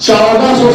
1400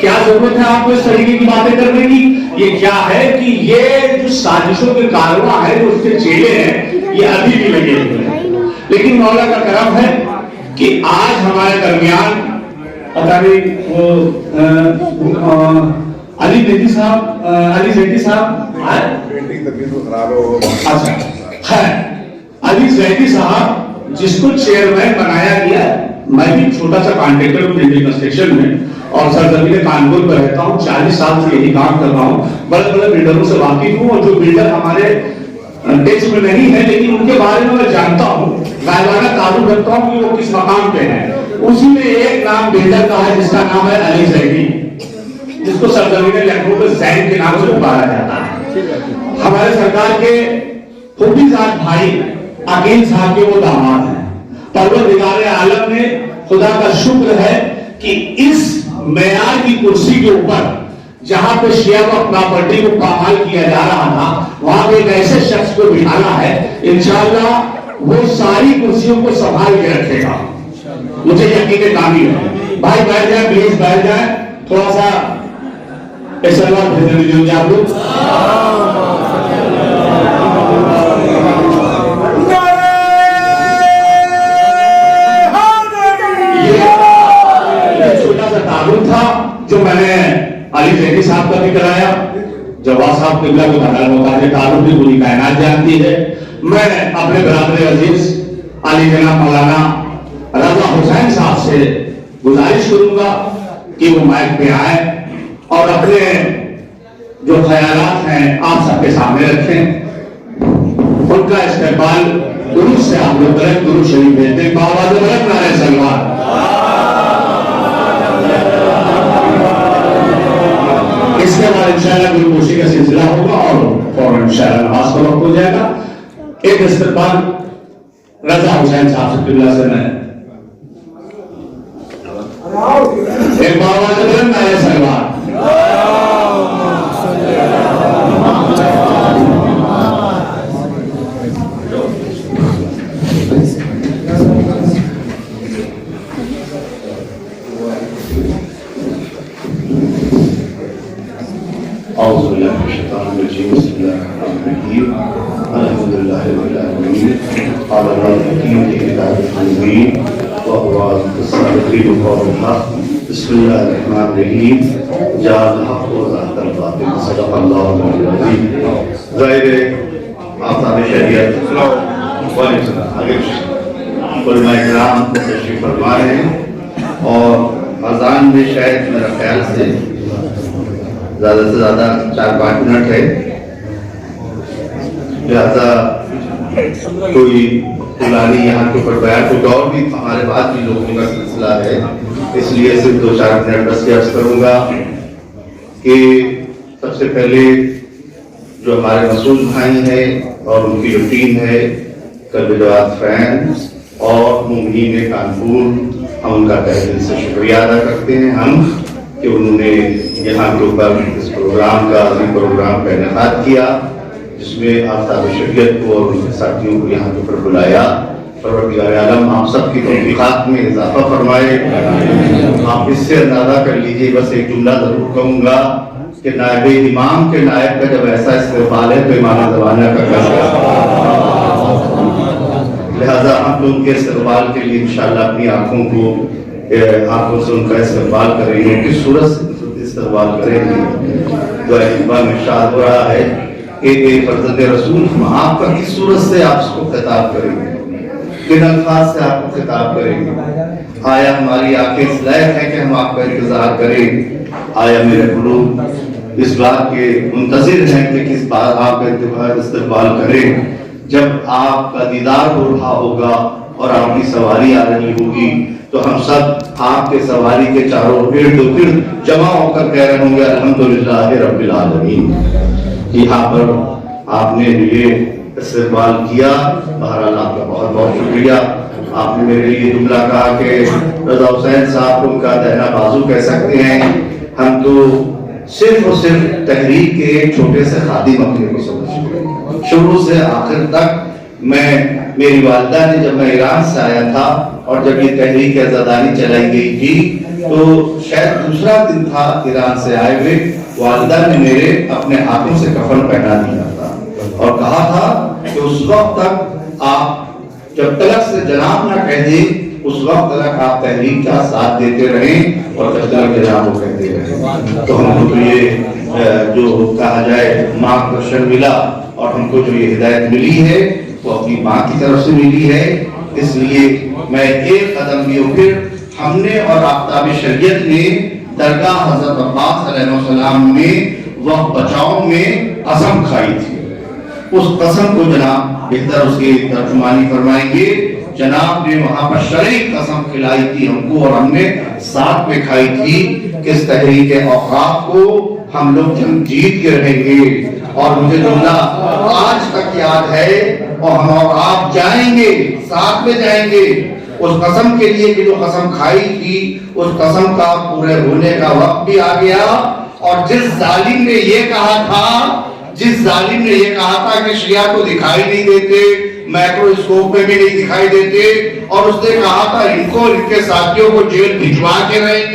کیا ضرورت ہے آپ کو اس طریقے کی باتیں کرنے کی؟ یہ کیا ہے کہ یہ جو سازشوں کے کارواں ہیں جو اس کے چیلے ہیں یہ ابھی بھی لگے ہوئے ہیں. لیکن مولا کا کرم ہے کہ آج ہمارے درمیان پتہ نہیں وہ علی زیدی صاحب اچھا ہے علی زیدی صاحب جس کو چیئرمین بنایا گیا. میں بھی چھوٹا سا کانٹریکٹر ہوں دہلی کنسٹرکشن میں اور سرزمین کانپور پہ رہتا ہوں. 40 سال سے یہی کام کر رہا ہوں. بڑے بڑے بلڈروں سے واقف ہوں اور جو بلڈر ہمارے ٹیکس میں نہیں ہے لیکن ان کے بارے میں جانتا ہوں, غائبانہ تعلق رکھتا ہوں کہ وہ کس مقام پہ ہیں. اسی میں ایک نام بلڈر کا ہے جس کا نام ہے علی زیدی, جس کو سرزمین لکھنؤ کے زین کے نام سے پکارا جاتا ہے. ہمارے سرکار کے خوبیزاد بھائی عقیل صاحب کے وہ داماد ہیں. پروردگار عالم نے خدا کا شکر ہے کہ اس معیار کی کرسی کے اوپر جہاں پہ شیعہ و پراپرٹی کو پامال کیا جا رہا تھا وہاں پہ ایک ایسے شخص کو بٹھانا ہے. انشاءاللہ وہ ساری کرسیوں کو سنبھال کے رکھے گا, مجھے یقین کامل ہے. بھائی بیٹھ جائیں, پلیز بیٹھ جائیں. تھوڑا سا سلوات بھیجنے دیجیے آپ لوگ. چھوٹا سا تعلق تھا جو میں نے علی زیدی صاحب کا بھی کرایا. جواد صاحب قبلہ کو ہوتا ہے تعلق بھی پوری کائنات جانتی ہے. میں اپنے برادر عزیز علی جناب مولانا رضا حسین صاحب سے گزارش کروں گا کہ وہ مائک پہ آئیں اور اپنے جو خیالات ہیں آپ سب کے سامنے رکھیں. ان کا استقبال درود سے آپ لوگ کریں. درود شریف بھیجتے ہیں. بابا زبرت نعرہ سلوات. اس کے بعد انشاءاللہ گلوکوشی کا سلسلہ ہوگا اور فوراً انشاءاللہ نماز کا وقت ہو جائے گا. ایک استقبال رضا حسین صاحب سے قبلہ سے میں ایک بابا زبرت نعرہ سلوات. أعوذ بالله من الشيطان الرجيم بسم الله الرحمن الرحيم الحمد لله رب العالمين قال الله الحكيم في كتابه المبين وهو الصادق وقول الحق بسم الله الرحمن الرحيم جاء الحق وزهق الباطل صدق الله العظيم. ظاہر آفتاب شریعت علماء کرام تشریف فرما رہے ہیں اور اذان میں شاید میرا خیال سے زیادہ سے زیادہ 4-5 منٹ ہے, لہذا کوئی پرانی یہاں کے اوپر بیان کچھ اور بھی ہمارے بعد بھی لوگوں کا سلسلہ ہے, اس لیے صرف 2-4 منٹ بس عرض کروں گا کہ سب سے پہلے جو ہمارے مسعود بھائی ہیں اور ان کی جو ٹیم ہے قلب جواد فین اور مومنین کانپور, ہم ان کا تہہ دل سے شکریہ ادا کرتے ہیں ہم کہ انہوں نے یہاں کے اوپر اس پروگرام کا عظیم پروگرام کا انعقاد کیا جس میں آفتاب شریعت کو اور ان کے ساتھیوں کو یہاں کے اوپر بلایا. پروردگار عالم آپ سب کی توفیقات میں اضافہ فرمائے. آپ اس سے اندازہ کر لیجئے, بس ایک جملہ ضرور کہوں گا کہ نائب امام کے نائب کا جب ایسا استقبال ہے تو امام زمانہ کا کیسا, لہذا ہم تو ان کے استقبال کے لیے انشاءاللہ اپنی آنکھوں سے ان کا استقبال کریں گے. کس صورت سے استقبال کریں گے؟ جو اقبال میں ارشاد ہو رہا ہے کہ فرزند رسول ہم آپ کا کس صورت سے آپ اس کو خطاب کریں گے, کن الفاظ سے آپ کو خطاب کریں گے؟ آیا ہماری آنکھیں اس لائق ہیں کہ ہم آپ کا انتظار کریں؟ آیا میرے قلوب اس بات کے منتظر ہیں کہ کس بات آپ کا استقبال کریں؟ جب آپ کا دیدار ہو رہا ہوگا اور آپ کی سواری آ رہی ہوگی تو ہم سب آپ کے سواری کے چاروں ارد گرد جمع ہو کر کہہ رہے ہوں گے الحمدللہ رب العالمین. یہاں پر آپ نے یہ استقبال کیا, بہرحال آپ کا بہت بہت شکریہ. آپ نے میرے لیے جملہ کہا کہ رضا حسین صاحب کو ان کا دہنا بازو کہہ سکتے ہیں. ہم تو صرف اور صرف تحریک کے ایک چھوٹے سے خادم اپنے کو سمجھتے ہیں. شروع سے آخر تک میری والدہ نے جب میں ایران سے آیا تھا اور جب یہ تحریک عزاداری چلائی گئی تھی تو شاید دوسرا دن تھا ایران سے آئے ہوئے، والدہ نے میرے اپنے ہاتھوں سے کفن پہنا دیا تھا اور کہا تھا کہ اس وقت تک آپ جب تلک سے جناب نہ کہہ دیں اس وقت تک آپ تحریک کا ساتھ دیتے رہیں اور جب تک جناب کو کہتے رہیں. تو ہم کو تو یہ جو کہا جائے مارگدرشن ملا اور ہم کو جو یہ ہدایت ملی ہے وہ اپنی ماں کی طرف سے ملی ہے. اس لیے میں ایک قدم بھی پھر ہم نے اور آفتاب شریعت نے درگاہ حضرت عباس علیہ السلام میں وقت بچاؤ میں قسم کھائی تھی. اس قسم کو جناب بہتر اس کی ترجمانی فرمائیں گے. جناب نے وہاں پر شرعی قسم کھلائی تھی ہم کو اور ہم نے ساتھ میں کھائی تھی کہ اس تحریک اوقاف کو ہم لوگ جنگ جیت کے رہیں گے. اور مجھے جملہ آج تک یاد ہے اور ہم اور آپ جائیں گے ساتھ میں جائیں گے. اس قسم کے لیے جو قسم کھائی تھی اس قسم کا پورے ہونے کا وقت بھی آ گیا. اور جس ظالم نے یہ کہا تھا کہ شیعہ کو دکھائی نہیں دیتے، مائکروسکوپ میں بھی نہیں دکھائی دیتے، اور اس نے کہا تھا ان کو ان کے ساتھیوں کو جیل بھجوا کے رہیں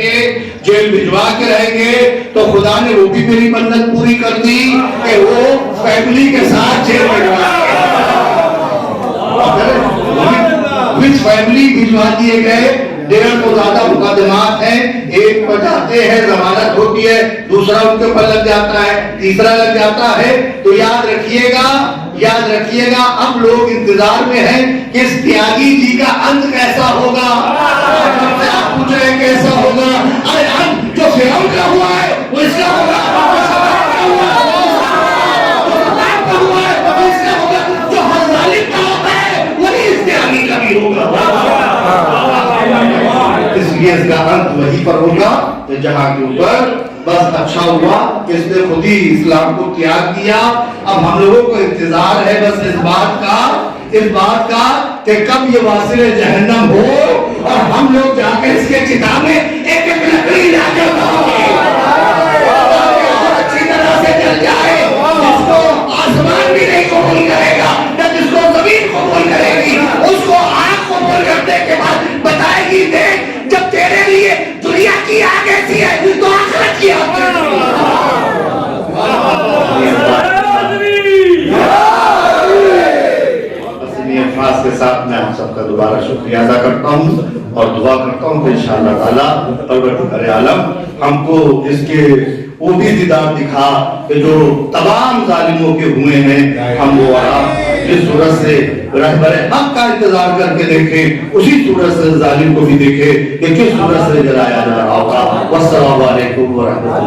گے، تو خدا نے وہ بھی میری منت پوری کر دی کہ وہ فیملی کے ساتھ جیل بھجوا فیملی بھجوا دیے گئے. 1.5 کو زیادہ مقدمات ہیں، ایک پر جاتے ہیں ضمانت ہوتی ہے، دوسرا ان کے اوپر لگ جاتا ہے، تیسرا لگ جاتا ہے. تو یاد رکھیے گا اب لوگ انتظار میں ہیں کہ اس تیاگی جی کا انت کیسا ہوگا. آپ پوچھ رہے ہیں کیسا ہوگا؟ ارے انت جو فرعون کا ہوا ہے وہ اس کا ہوگا، جو ہر ظالم کا ہوتا ہے وہی اس تیاگی کا بھی ہوگا. اس لیے اس کا انت وہی پر ہوگا کہ جہاں کے اوپر بس اچھا ہوا کہ اس نے خود ہی اسلام کو تیاگ دیا. اب ہم لوگوں کو انتظار ہے بس اس بات کا کہ کب یہ واصل جہنم ہو اور ہم لوگ جا کے اس کے کتابیں ایک لکڑی لا کے اچھی طرح سے جل جائے، جس کو آسمان بھی نہیں قبول کرے گا نہ جس کو زمین قبول کرے گی، اس کو آگ قبول کرنے کے بعد بتائے گی دیکھ جب تیرے لیے دنیا کی آگ ایسی ہے تو آخرت کی آگ الفاظ کے ساتھ میں آپ سب کا دوبارہ شکریہ ادا کرتا ہوں اور دعا کرتا ہوں کہ انشاءاللہ تعالیٰ پروردگار عالم ہم کو اس کے وہ بھی دیدار دکھا کہ جو تمام ظالموں کے ہوئے ہیں ہم وہ جس صورت سے رہبر حق کا انتظار کر کے دیکھیں اسی صورت سے ظالم کو بھی دیکھیں کہ کس صورت سے جلایا جا رہا ہوگا. والسلام علیکم ورحمۃ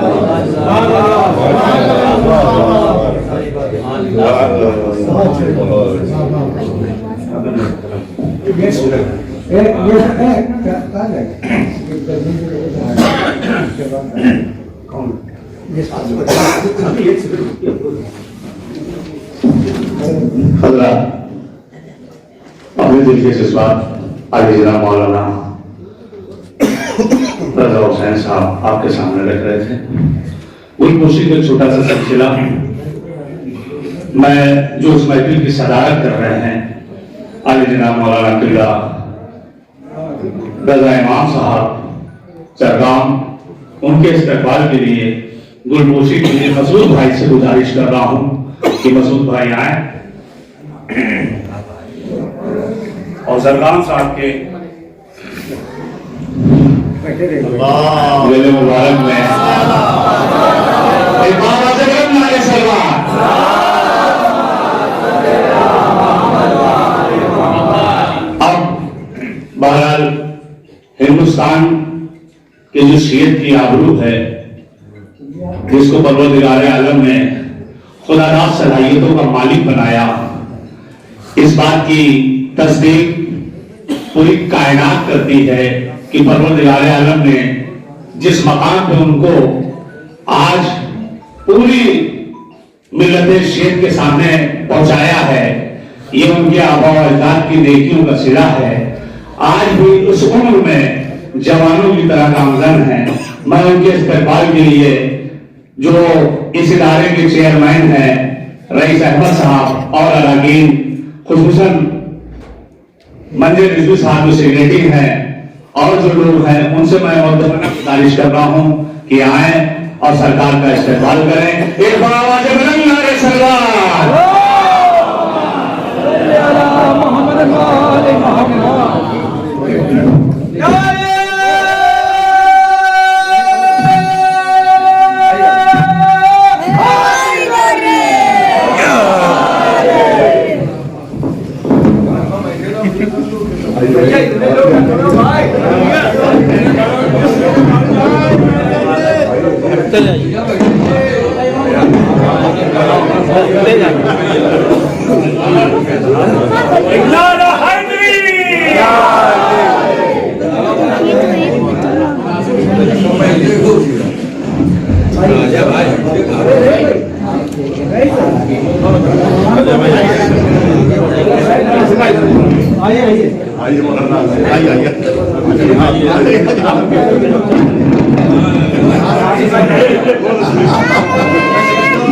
حضرات اپنے دل کے جذبات آگے جناب مولانا رضا حسین صاحب آپ کے سامنے رکھ رہے تھے. وہی کوشش کا چھوٹا سا سلسلہ میں جو اس محفل کی صدارت کر رہے ہیں آگے جناب مولانا قلعہ رضا امام صاحب چرگام، ان کے استقبال کے لیے گلپوشی کے لیے مسعود بھائی سے گزارش کر رہا ہوں کہ مسعود بھائی آئیں اور سرگام صاحب کے میلے مبارک میں اب بہرحال ہندوستان کے جو شیعت کی آبرو ہے جس کو پروردگار عالم نے خدا داد صلاحیتوں کا مالک بنایا، اس بات کی تصدیق پوری کائنات کرتی ہے کہ پروردگار عالم نے جس مقام پہ ان کو آج پوری ملت شیعت کے سامنے پہنچایا ہے، یہ ان کے آبا و اجداد کی نیکیوں کا صلہ ہے. آج بھی اس عمر میں جوانوں کی طرح گامزن ہیں. میں ان کے استقبال کے لیے جو اس ادارے کے چیئرمین ہیں رئیس احمد صاحب اور اراکین، خصوصاً منظر رضوی صاحب جو سیکریٹری ہیں، اور جو لوگ ہیں ان سے میں گزارش کر رہا ہوں کہ آئیں اور سرکار کا استقبال کریں. ایک بار آواز بلند نعرہ سرکار.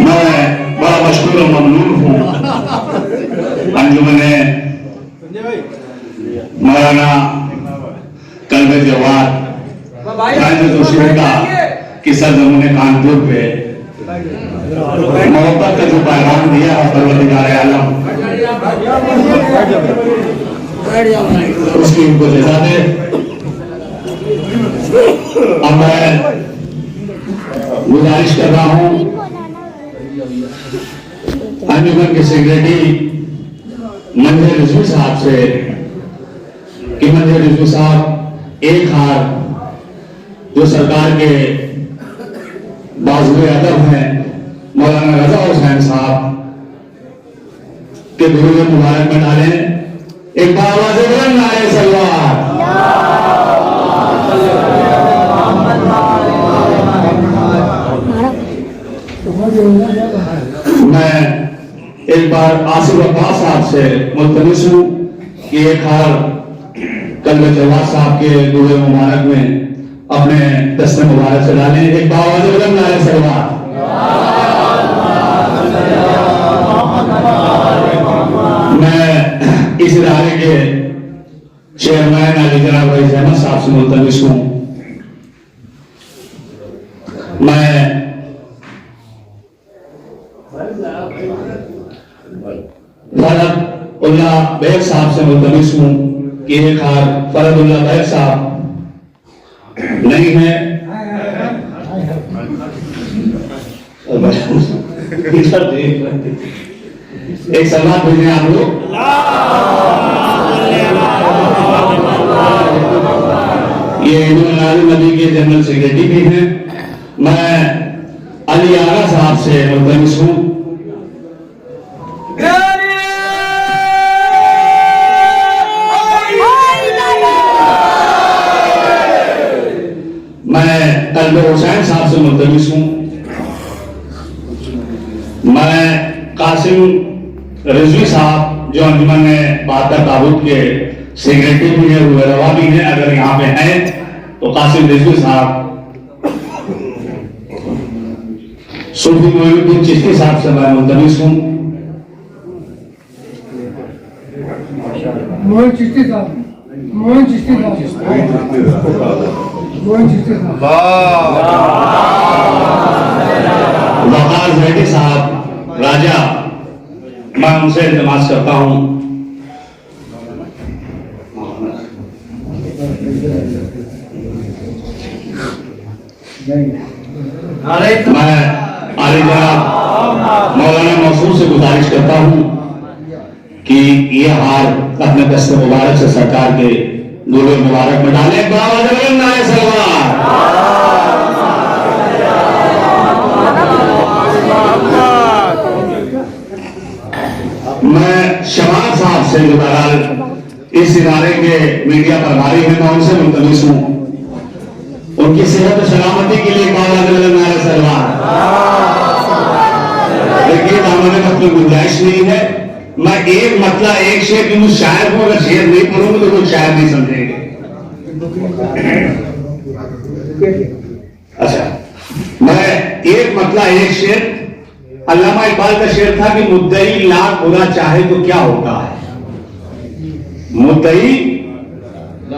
میں بڑا مشکور و ممنون ہوں انجمن مولانا کلب جواد کی سرزمین کانپور پہ محبت کا جو پیغام دیا ہے پروردگار عالم اس کی ان کو جزا دے. اب میں گزارش کر رہا ہوں انجمن کے سیکریٹری منظر رضوی صاحب سے کہ منظر رضوی صاحب ایک ہار جو سرکار کے بازوئے ادب ہیں مولانا رضا حسین صاحب کے درود مبارک میں ڈالیں. ایک بار آواز بلند نعرہ سرکار. میں ایک بار آصف عباس صاحب سے ملتمس ہوں کہ ایک ہار کلب جواد صاحب کے درود مبارک میں اپنے دست مبارک سے ڈالیں. ایک بار آواز بلند نعرہ سرکار. میں اس ادارے کے چیئرمین علی جناب رئیس احمد صاحب سے ملتمس ہوں. میں فرد اللہ بیگ صاحب سے ملتمس ہوں کہ ایک ہار فرد اللہ بیگ صاحب نہیں ہے. ایک سلام بھیجیں آپ لوگ. یہ نبی کے جنرل سیکریٹری بھی ہیں. میں علی آغا صاحب سے ملتمس ہوں. میں کلب حسین صاحب سے ملتمس ہوں. میں قاسم رضوی صاحب جو انجمن بہادر تابوت کے سیکریٹری بھی ہیں روح روا بھی ہیں اگر یہاں پہ ہیں تو قاسم رضوی صاحب. صوفی معین الدین چشتی صاحب سے میں ملتمس ہوں. موہن چشتی صاحب وقار زیدی صاحب راجہ میں ان سے التماس کرتا ہوں. میں علی جناب مولانا منصور سے گزارش کرتا ہوں کہ یہ ہار اپنے دست مبارک سے سرکار کے درود مبارک میں ڈالیں. میں شمال صاحب سے جو بہرحال اس ادارے کے میڈیا پربھاری ہیں میں ان سے ملتمس ہوں. ان کی صحت و سلامتی کے لیے دیکھیے ہمارے وقت میں گنجائش نہیں ہے. میں ایک مطلب ایک شعر کی مجھ شاعر کو اگر شعر نہیں پڑھوں گا تو کوئی شاعر نہیں سمجھیں گے. اچھا میں ایک مطلب ایک شعر علامہ اقبال کا شعر تھا کہ مدعی لاکھ برا چاہے تو کیا ہوتا ہے. مدعی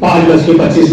5:25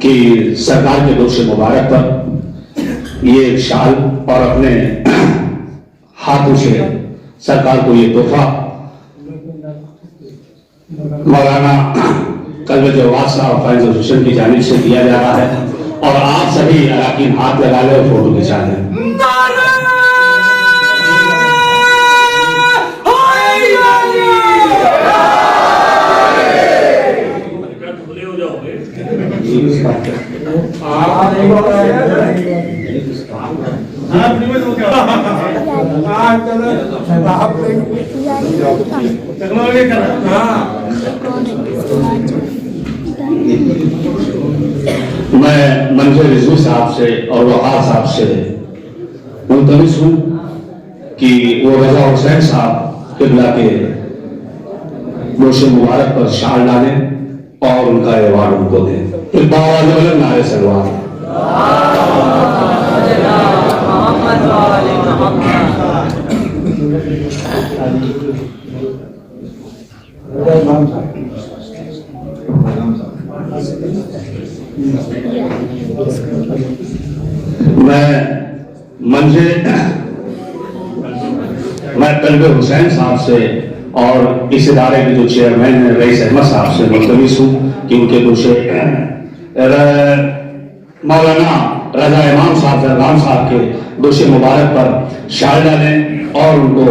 کہ سرکار کے دوش مبارک پر یہ ایک شال اور اپنے ہاتھوں سے سرکار کو یہ تحفہ مولانا قلب جواد صاحب فائز حسین کی جانب سے دیا جا رہا ہے، اور آپ سبھی اراکین ہاتھ لگا لیں اور فوٹو کھچا لیں۔ میں منظور رضوی صاحب سے اور وقار صاحب سے ملتمس ہوں کہ وہ رضا حسین صاحب قبلہ کے گوش مبارک پر شال ڈالیں اور ان کا ایوارڈ ان کو دیں۔ پھر باواز بلند نعرے سلوات۔ میں قلب حسین صاحب سے اور اس ادارے کے جو چیئرمین ہیں رئیس احمد صاحب سے ملتمس ہوں کہ ان کے دوشے مولانا رضا امام صاحب درغام صاحب کے دوشے مبارک پر شال ڈالیں اور ان کو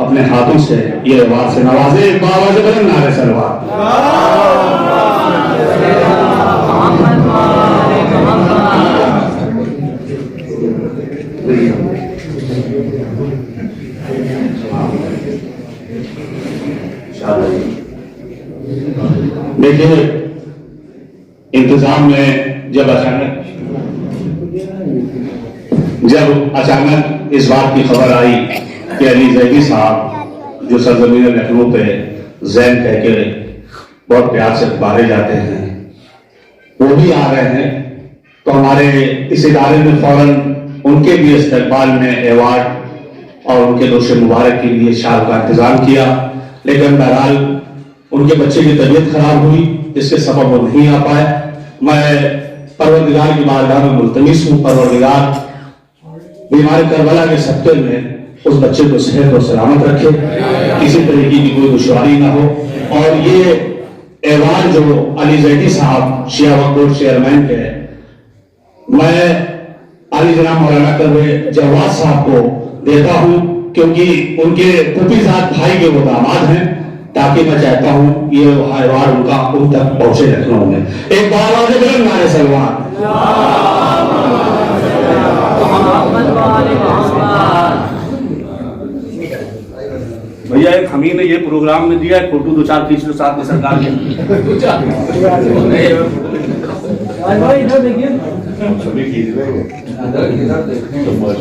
اپنے ہاتھوں سے یہ ایوارڈ سے نوازیں۔ باواز بلند نعرے سلوات۔ دیکھیے انتظام میں جب اچانک اس بات کی خبر آئی کہ علی زیدی صاحب جو سرزمین لکھنؤ پہ زین کہہ کے بہت پیار سے پکارے جاتے ہیں وہ بھی آ رہے ہیں، تو ہمارے اس ادارے میں فوراً ان کے بھی استقبال میں ایوارڈ اور ان کے دوش مبارک کے لیے شال کا انتظام کیا، لیکن بہرحال ان کے بچے کی طبیعت خراب ہوئی، اس کے سبب وہ نہیں آ پائے۔ میں پروردگار کی بارگاہ میں ملتمس ہوں، پروردگار بیمار کربلا کے صدقے میں اس بچے کو صحت اور سلامت رکھے، کسی طرح کی کوئی دشواری نہ ہو۔ اور یہ ایوارڈ جو علی زیدی صاحب شیعہ وقف بورڈ چیئرمین کے، میں علی جناب مولانا قلب جواد صاحب کو دیتا ہوں کیونکہ ان کے پھوپھی زاد بھائی کے وہ داماد ہیں، تاکہ میں چاہتا ہوں یہ ایوارڈ ان کا ان تک پہنچے لکھنؤ میں۔ ایک بار آواز بلند نعرے سلوات۔ بھیا ایک ہمیں نے یہ پروگرام میں دیا ہے، فوٹو دو چار کھینچ لو ساتھ میں سرکار کے۔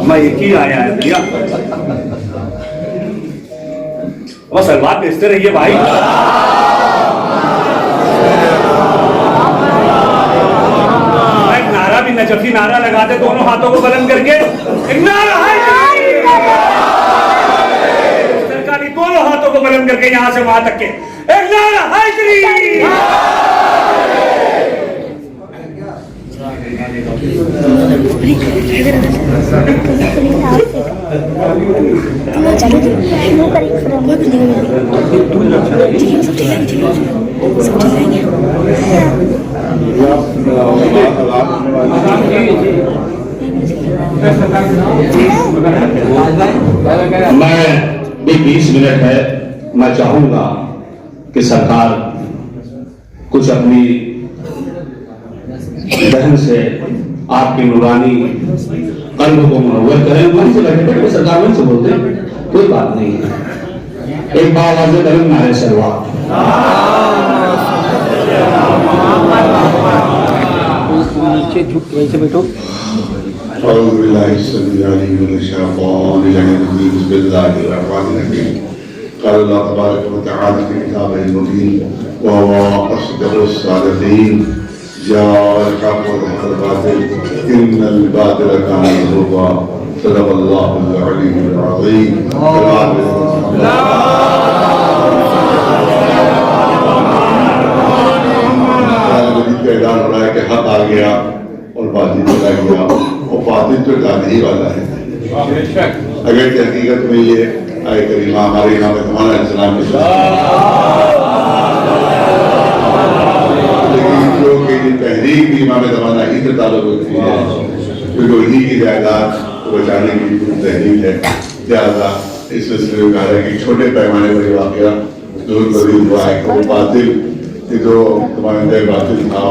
میں ایک ہی آیا ہے بھیا، بس سلوات بھیجتے رہیے بھائی۔ ایک نعرہ بھی نجفی نعرہ لگا دے دونوں ہاتھوں کو بلند کر کے، ایک نعرہ ہے سرکاری، دونوں ہاتھوں کو بلند کر کے یہاں سے وہاں تک کے ایک نعرہ حیدری۔ میں بھی 20 منٹ ہے، میں چاہوں گا کہ سرکار کچھ اپنی ذہن سے آپ کی نورانی قلب کو منور کریں۔ من سے بیٹھے بیٹھے سرکار من سے بولتے ہیں، کوئی بات نہیں ہے۔ ایک بار آواز بلند نعرے سلوات۔ أعوذ بالله السميع العليم من الشيطان الرجيم بسم الله الرحمن الرحيم قال الله تبارك وتعالى في كتابه المبين وهو أصدق الصادقين جاء الحق وزهق الباطل إن الباطل كان زهوقا صدق الله العلي العظيم اعلان ہو رہا ہے کہ حق آ گیا، حقیقت میں یہ آئے کریمہ ہمارے امام زمان علیہ السلام کے لیکن جو کہ یہ تحریک بھی امام زمانہ ہی سے تعلق ہوتی ہے کیونکہ انہی کی جائیداد کو بچانے کی تحریک ہے، لہٰذا اس سلسلے میں کہا ہے کہ چھوٹے پیمانے پر یہ واقعہ ضرور قبول ہوا ہے کہ وہ باطل کہ جو نمائندہ باطل تھا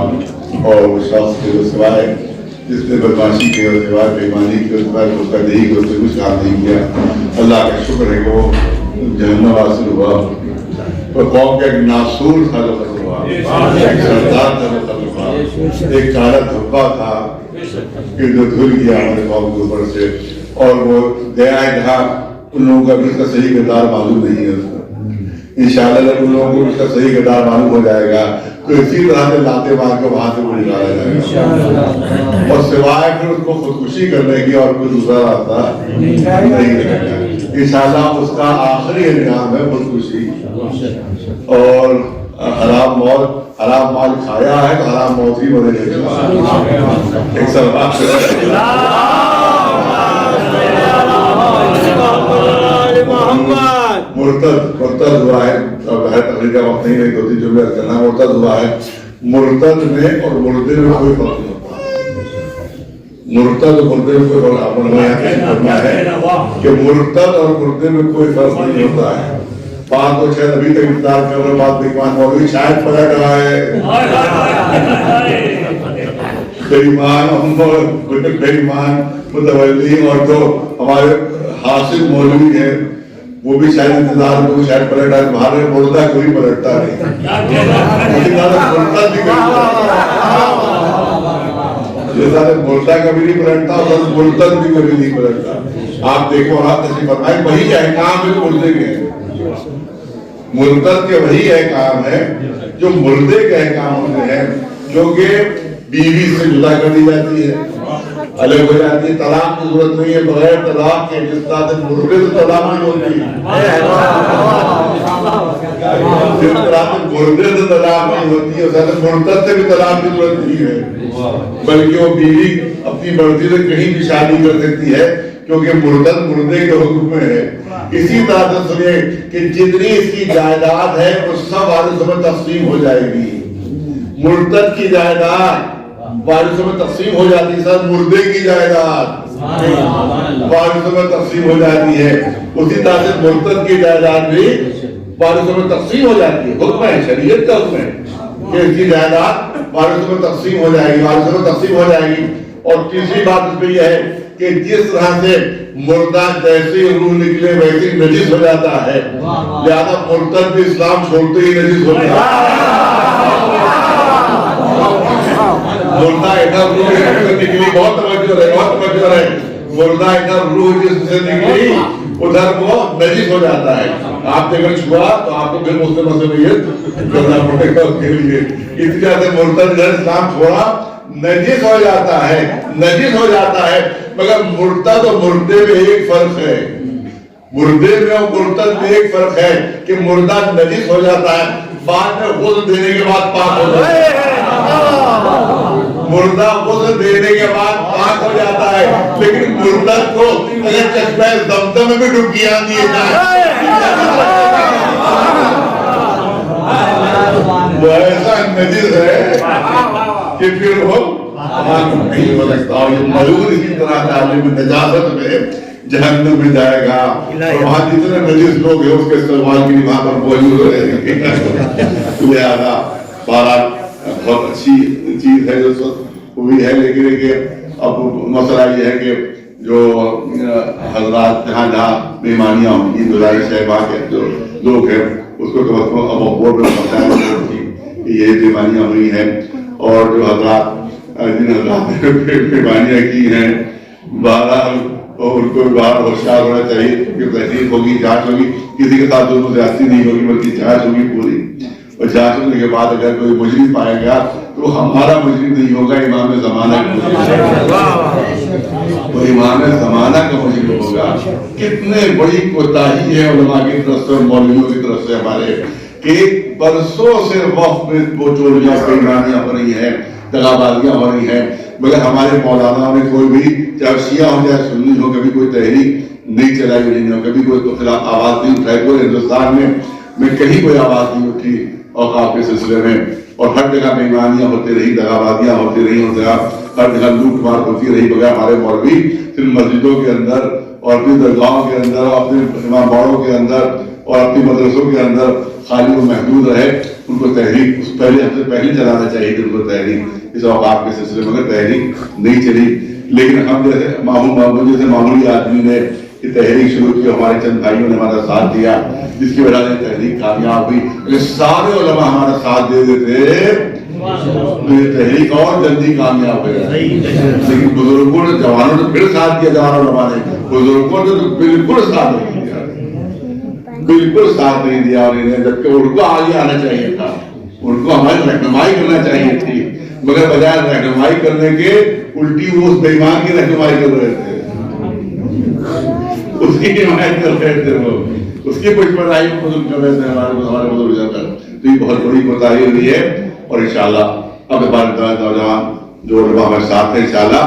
اور وہ شخص کے سوائے جس نے بدماشی کی اور سوائے بےمانی کی اور سوائے دھوکہ دہی کی اس نے کچھ کام نہیں کیا، اللہ کا شکر ہے کہ وہ جہنم حاصل ہوا اور قوم کا ایک ناصور تھا جو ختم ہوا، ایک سردار تھا جو ختم ہوا، ایک کالا دھبا تھا کہ جو دھل گیا ہمارے قوم کے اوپر سے، اور وہ گیا ہے جہاں ان لوگوں کا بھی اس کا صحیح کردار معلوم نہیں ہے اس کا۔ انشاءاللہ جب ان لوگوں کو اس کا صحیح کردار معلوم ہو جائے گا تو اسی طرح سے لاتے مار کے وہاں سے وہ نکالا جائے گا، اور سوائے پھر اس کو خودکشی کرنے کی اور کوئی دوسرا راستہ نہیں رہے گا۔ انشاءاللہ اس کا آخری انجام ہے خودکشی، اور حرام موت، حرام مال کھایا ہے تو حرام موت ہی مرے گا۔ ایک سوال مرتد ہوا ہے، اب ہے تقریر کا وقت نہیں رہی ہوتی جو میں کرنا، مرتد ہوا ہے، مرتد میں اور مردے میں کوئی فرق نہیں ہوتا، مرتد اور مردے میں کوئی فرق ہے کہ مرتد اور مردے میں کوئی فرق نہیں ہوتا ہے۔ بات تو شاید ابھی تک انتظار کر رہے، بات بےمان مولوی شاید پلٹ رہا ہے، بےمان بےمان متولی، اور جو ہمارے حاصل مولوی ہیں وہ بھی شاید انتظار کو شاید پلٹ رہا ہے، باہر مردہ کوئی پلٹتا نہیں، مردہ کبھی نہیں پلٹتا اور مرتد بھی کبھی نہیں پلٹتا۔ آپ دیکھو آپ تشریف فرمائیں، وہی احکام ہے مردے کے، مرتد کے وہی احکام ہے جو مردے کے احکام ہوتے ہیں، جو کہ بیوی سے جدا کر دی جاتی ہے، الگ ہو جاتی ہے، طلاق کی ضرورت نہیں ہے، بغیر طلاق کے جس طرح سے مردے سے طلاق نہیں ہوتی، جس طرح سے مردے سے طلاق نہیں ہوتی ہے، اس طرح سے مرتد سے بھی طلاق کی ضرورت نہیں ہے، بلکہ وہ بیوی اپنی مرضی سے کہیں بھی شادی کر سکتی ہے کیونکہ مرتد مردے کے حکم میں ہے۔ اسی طرح سے سنیے کہ جتنی اس کی جائیداد ہے وہ سب وارثوں میں تقسیم ہو جائے گی، مرتد کی جائیداد وارثوں میں تقسیم ہو جاتی ہے، سر مردے کی جائیداد وارثوں میں تقسیم ہو جاتی ہے، اسی طرح سے مرتد کی جائیداد بھی وارثوں میں تقسیم ہو جاتی ہے، حکم ہے، شریعت کا حکم ہے کہ اس کی جائیداد وارثوں میں تقسیم ہو جائے گی، وارثوں میں تقسیم ہو جائے گی۔ اور تیسری بات اس میں یہ ہے کہ جس طرح سے مردہ جیسے روح نکلے ویسے نجس ہو جاتا ہے، لہذا مرتد بھی اسلام چھوڑتے ہی نجس ہو جاتا ہے۔ مردہ ادھر روح نکلی، بہت توجہ ہے، بہت توجہ ہے، مردہ ادھر روح جس سے نکلی ادھر وہ نجس ہو جاتا ہے۔ آپ نے اگر چھوا تو آپ کو پھر مسلم سے نیت کرنا پڑے گا اس کے لیے۔ اس طرح سے مرتد جب اسلام چھوڑا نجس ہو جاتا ہے، نجس ہو جاتا ہے، مگر مرتد اور مردے میں ایک فرق ہے، مردے میں اور مرتد میں ایک فرق ہے کہ مردہ نجس ہو جاتا ہے، بعد میں غسل دینے کے بعد پاک ہو جاتا ہے، مردہ غسل دینے کے بعد پاک ہو جاتا ہے، لیکن مرتد کو اگر چشمہ زمزم میں بھی ڈبکیاں دیے جائیں وہ ایسا نجس ہے کہ پھر وہ نہیں ہو سکتا، اور یہ ملعون اسی طرح عالم نجاست میں جہنم میں جائے گا، اور وہاں جتنے نجس لوگ ہیں اس کے استعمال کی وہاں پر موجود رہیں گے۔ لہذا بہرحال بہت اچھی چیز ہے جو ہوئی ہے، لیکن اب مسئلہ یہ ہے کہ جو حضرات جہاں جہاں بیماریاں ہوں گی، گزارش ہے وہاں کے جو لوگ ہیں اس کو اب بورڈ میں پہنچانا کہ یہ بیماریاں ہوئی ہیں، اور جو حضرات جن حضرات نے بیماریاں کی ہیں بہرحال ان کو باہر ہوشیار ہونا چاہیے کہ تحقیق ہوگی، جانچ ہوگی، کسی کے ساتھ ظلم و زیادتی نہیں ہوگی بلکہ جانچ ہوگی پوری، اور جانچ ہونے کے بعد اگر کوئی مجرم پایا گیا تو ہمارا مجرم نہیں ہوگا، امام زمانہ کا وہ امام زمانہ کا مجرم ہوگا۔ کتنے بڑی کوتاہی ہے علماء کی طرف سے اور مولویوں کی طرف سے ہمارے کہ برسوں سے وقت میں وہ چوریاں بیماریاں ہو رہی ہیں، دغابازیاں ہو رہی ہیں، مگر ہمارے مولانا نے کوئی بھی چاہے شیعہ ہو چاہے سنی ہو کبھی کوئی تحریک نہیں چلائی انہوں نے, کبھی کوئی تو خلاف آواز نہیں اٹھائی. پورے ہندوستان میں کہیں کوئی آواز نہیں اٹھی اوقاف کے سلسلے میں, اور ہر جگہ بےایمانیاں ہوتی رہی, دغابازیاں ہوتی رہی, ہر جگہ لوٹ مار ہوتی رہی. بغیر ہمارے مولوی صرف مسجدوں کے اندر اور اپنی درگاہوں کے اندر اور اپنے امام باڑوں کے اندر اور اپنی مدرسوں کے اندر خالی و محدود رہے. ان کو تحریک ہم سے پہلے چلانا چاہیے تھی ان کو تحریک اس اوقاف کے سلسلے میں, تحریک نہیں چلی. لیکن ہم جیسے معمولی آدمی نے یہ تحریک شروع کی, ہمارے چند بھائیوں نے ہمارا ساتھ دیا, جس کی وجہ سے تحریک کامیاب ہوئی. لیکن سارے علماء ہمارا ساتھ دے دیتے تو یہ تحریک اور جلدی کامیاب ہو جائے. لیکن بزرگوں نے, جوانوں نے پھر ساتھ دیا, جوانوں علماء نے, بزرگوں نے تو بالکل ساتھ نہیں دیا, بالکل ساتھ نہیں دیا. اور انہیں جبکہ ان کو آگے آنا چاہیے تھا, ان کو ہماری رہنمائی کرنا چاہیے تھی, مگر بجائے رہنمائی کرنے کے الٹی وہ اس بے ایمان کی رہنمائی کر رہے تھے, اس کی حمایت کر رہے تھے, وہ اس کی کچھ بڑائی بزرگ کر رہے تھے ہمارے بزرگ کر. تو یہ بہت بڑی کوتاہی ہوئی ہے. اور انشاءاللہ اب ہمارے نوجوان جو علماء ہمارے ساتھ ہیں, انشاءاللہ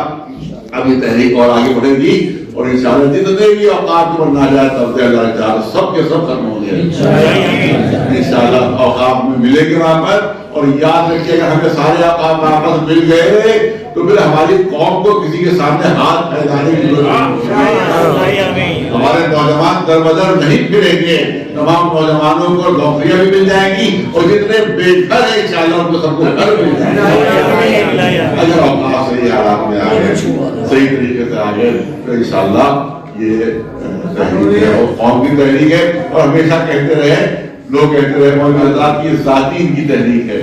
اب یہ تحریک اور آگے بڑھے گی, اور انشاءاللہ جتنے بھی اوقاف کے اوپر ناجائز توجہ اللہ تعالیٰ سب کے سب ختم ہوں گے انشاءاللہ. اوقاف میں ملے گے وہاں پر. اور یاد رکھیے گا, ہمیں سارے اوقاف واپس مل گئے تو پھر ہماری قوم کو کسی کے سامنے ہاتھ پھیلانے کی ضرورت نہیں. ہمارے نوجوان در بدر نہیں پھریں گے, تمام نوجوانوں کو نوکریاں بھی مل جائیں گی, اور جتنے بے گھر ہیں انشاءاللہ ان کو سب کو گھر مل جائیں گے. اگر اوقاف صحیح حالات میں آگے, صحیح طریقے سے آگے, تو انشاءاللہ یہ تحریک ہے, اور قوم کی تحریک ہے. اور ہمیشہ کہتے رہے, لوگ کہتے رہے مولوی حضرات کی ذاتی ان کی تحریک ہے.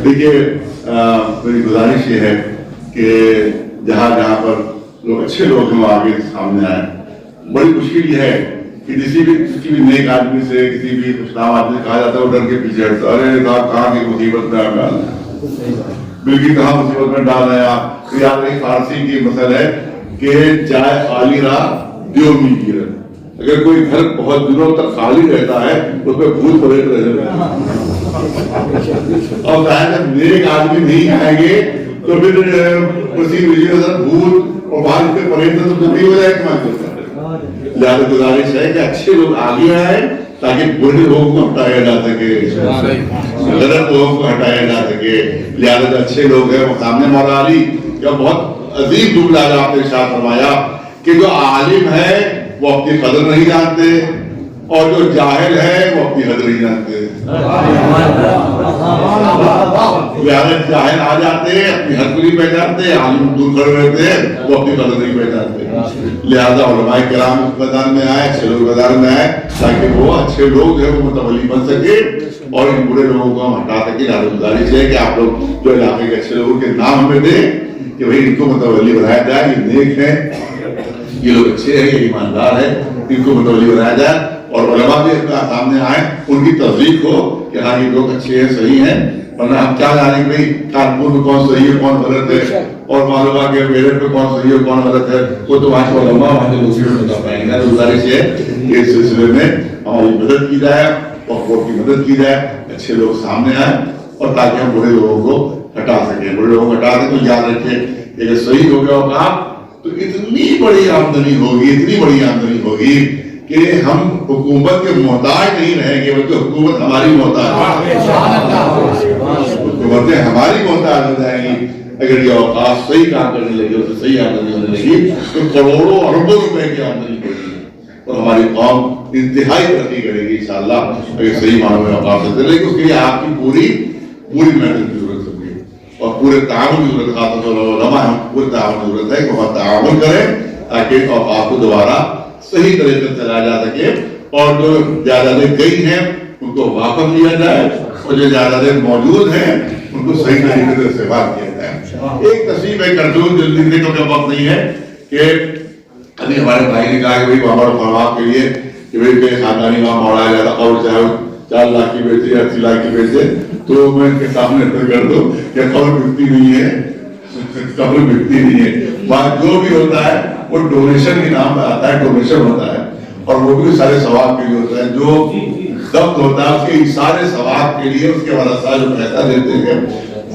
دیکھیے میری گزارش یہ ہے کہ جہاں جہاں پر لوگ اچھے لوگ ہیں وہ آگے سامنے آئے. بڑی مشکل یہ ہے کہ کسی بھی نیک آدمی سے, کسی بھی اسلام آدمی سے کہا جاتا ہے وہ ڈر کے پیچھے ہٹتا ہے, ارے صاحب کہاں کی مصیبت میں آپ ڈال بالکل کہاں مصیبت میں ڈال رہے آپ. یاد رہی فارسی کی مسئلہ ہے کہ چائے خالی رہا دیو می گرا. اگر کوئی گھر بہت دنوں تک خالی رہتا ہے اس پہ بھوت پریت رہتے ہیں, اور ظاہر نیک آدمی نہیں آئیں گے تو پھر اسی وجہ سے بھوت اور باہر پہ پریت تو نہیں ہو جائے گا. لہٰذا گزارش ہے کہ اچھے لوگ آگے آئیں تاکہ برے لوگوں کو ہٹایا جا سکے, غلط لوگوں کو ہٹایا جا سکے. لہٰذا جو اچھے لوگ ہیں وہ سامنے مولا علی کا بہت عظیم جملہ آپ نے ارشاد فرمایا کہ جو عالم ہے وہ اپنی قدر نہیں جانتے, اور جو جاہل ہے وہ اپنی حد نہیں جانتے. لہٰذا جاہل آ جاتے ہیں, اپنی حد کو نہیں پہچانتے, عالم دور کھڑے رہتے ہیں, وہ اپنی قدر نہیں پہچانتے. لہٰذا علماء کرام اس میدان میں آئے, اچھے لوگ میدان میں آئے تاکہ وہ اچھے لوگ جو ہے وہ متولی بن سکے اور ان برے لوگوں کو ہم ہٹا سکے. لہٰذا گزارش ہے کہ آپ لوگ جو علاقے کے اچھے لوگوں کے نام ہمیں دیں کہ بھائی ان کو متولی بنایا جائے, یہ نیک ہیں, یہ لوگ اچھے ہیں, یہ ایماندار ہیں, ان کو متولی بنایا جائے. اور علماء بھی سامنے آئے, ان کی تصدیق ہو کہ ہاں یہ لوگ اچھے ہیں, صحیح ہیں. ورنہ ہم کیا جانیں کہ بھائی کانپور میں کون صحیح ہے کون غلط ہے, اور معلوم ہے کہ میرٹھ میں کون صحیح ہے کون غلط ہے, وہ تو وہاں کے علماء وہاں کے لوگ بتا پائیں گے. گزارش ہے کہ اس سلسلے میں ہماری مدد کی جائے اور قوم کی مدد کی جائے, اچھے لوگ سامنے آئیں اور تاکہ ہم برے لوگوں کو ہٹا سکیں. برے لوگوں کو ہٹا سکیں. تو یاد رکھیں اگر صحیح ہو گیا ہوگا تو اتنی بڑی آمدنی ہوگی, اتنی بڑی آمدنی ہوگی کہ ہم حکومت کے محتاج نہیں رہیں گے, بلکہ حکومت ہماری محتاج, حکومتیں ہماری محتاج ہو جائیں گی. اگر یہ اوقاف صحیح کام کرنے لگے, اس سے صحیح آمدنی ہونے لگی تو کروڑوں اربوں روپے کی آمدنی ہوگی, اور ہماری قوم انتہائی ترقی کرے گی انشاءاللہ اگر صحیح معنوں میں اوقاف سے. لیکن اس کے لیے آپ کی پوری محنت کی ضرورت ہوگی اور پورے تعاون کی ضرورت, خاص طور پر علماء ہم پورے تعاون کی ضرورت ہے کہ وہ تعاون کریں تاکہ اوقاف کو دوبارہ صحیح طریقے سے چلایا جا سکے, اور جو جائیدادیں گئی ہیں ان کو واپس لیا جائے, اور جو جائیدادیں موجود ہیں ان کو صحیح طریقے سے استعمال کیا جائے. ایک تصویر ہے کنٹرول جو لکھنے کا وقت نہیں ہے کہ ابھی ہمارے بھائی نے کہا کہ بھائی بابا خواب کے لیے کہ بھائی بے خاندانی وہاں موڑا جاتا اور چاہے 4 لاکھ کی بیچے 80 لاکھ کی بیچے, تو میں ان کے سامنے کر دوں کہ خبر بکتی نہیں ہے, خبر بکتی نہیں ہے. وہاں جو بھی ہوتا ہے وہ ڈونیشن کے نام پر آتا ہے, ڈونیشن ہوتا ہے, اور وہ بھی سارے ثواب کے لیے ہوتا ہے. جو ضبط ہوتا ہے اس کے سارے ثواب کے لیے اس کے ورثہ جو پیسہ دیتے ہیں